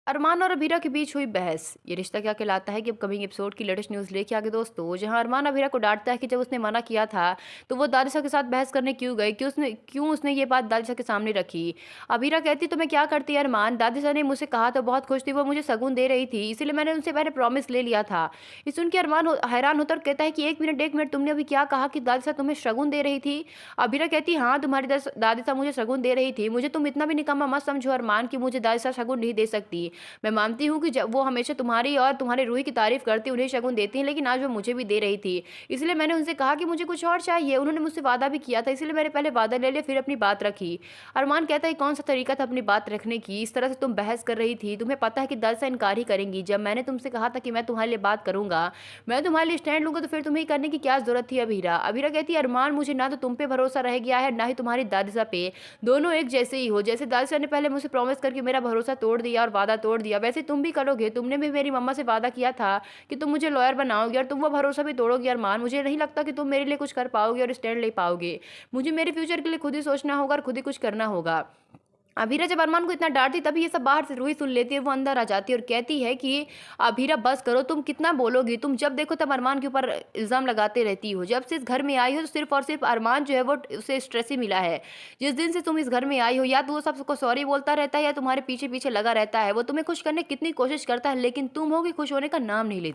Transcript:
अरमान और अभीरा के बीच हुई बहस। ये रिश्ता क्या कहलाता है कि अब कमिंग एपिसोड की लेटेस्ट न्यूज लेके आगे दोस्तों, जहां अरमान अभीरा को डांटता है कि जब उसने मना किया था तो वो दादिशा के साथ बहस करने क्यों गई, क्यों उसने ये बात दादिशा के सामने रखी। अभीरा कहती तो मैं क्या करती अरमान, दादिशा ने मुझसे कहा तो बहुत खुश थी, वो मुझे शगुन दे रही थी, इसीलिए मैंने उनसे पहले प्रॉमिस ले लिया था। ये सुन के अरमान हैरान होता और कहता है कि एक मिनट तुमने अभी क्या कहा कि दादिशा तुम्हें शगुन दे रही थी। अभीरा कहती हाँ, तुम्हारी दादिशा मुझे शगुन दे रही थी, मुझे तुम इतना भी निकम्मा मत समझो अरमान कि मुझे दादिशा शगुन नहीं दे सकती। मैं मानती हूँ कि जब वो हमेशा तुम्हारी और तुम्हारे रूही की तारीफ़ करती, उन्हें शगुन देती हैं, लेकिन आज वो मुझे भी दे रही थी। इसलिए मैंने उनसे कहा कि मुझे कुछ और चाहिए। उन्होंने मुझसे वादा भी किया था, इसलिए मैंने पहले वादा ले लिया, फिर अपनी बात रखी। अरमान कहता है, कौन-सा तरीका था अपनी बात रखने की? इस तरह से तुम बहस कर रही थी। तुम्हें पता है कि दरअसल इनकार ही करेंगी। जब मैंने तुमसे कहा था कि मैं तुम्हारे लिए बात करूँगा, मैं तुम्हारे लिए स्टैंड लूँगा, तो फिर तुम्हें ये करने की क्या ज़रूरत थी अभीरा? अभीरा कहती है, अरमान मुझे ना तो तुम पे भरोसा रह गया है, ना ही तुम्हारी दादिशा पे। दोनों एक जैसे ही हो। जैसे दादिशा ने पहले मुझसे प्रॉमिस करके मेरा भरोसा तोड़ दिया और वादा तोड़ दिया, वैसे तुम भी करोगे। तुमने भी मेरी मम्मा से वादा किया था कि तुम मुझे लॉयर बनाओगे और तुम वो भरोसा भी तोड़ोगे अरमान। मुझे नहीं लगता कि तुम मेरे लिए कुछ कर पाओगे और स्टैंड ले पाओगे। मुझे मेरे फ्यूचर के लिए खुद ही सोचना होगा और खुद ही कुछ करना होगा। अभीरा जब अरमान को इतना डाँटती तभी ये सब बाहर से रूही सुन लेती है, वो अंदर आ जाती है और कहती है कि अभीरा बस करो, तुम कितना बोलोगी? तुम जब देखो तब अरमान के ऊपर इल्ज़ाम लगाते रहती हो। जब से इस घर में आई हो तो सिर्फ़ और सिर्फ़ अरमान जो है वो उसे स्ट्रेस ही मिला है। जिस दिन से तुम इस घर में आई हो, या तो वो सबको सॉरी बोलता रहता है या तुम्हारे पीछे-पीछे लगा रहता है। वो तुम्हें खुश करने की कितनी कोशिश करता है, लेकिन तुम हो कि खुश होने का नाम नहीं लेती।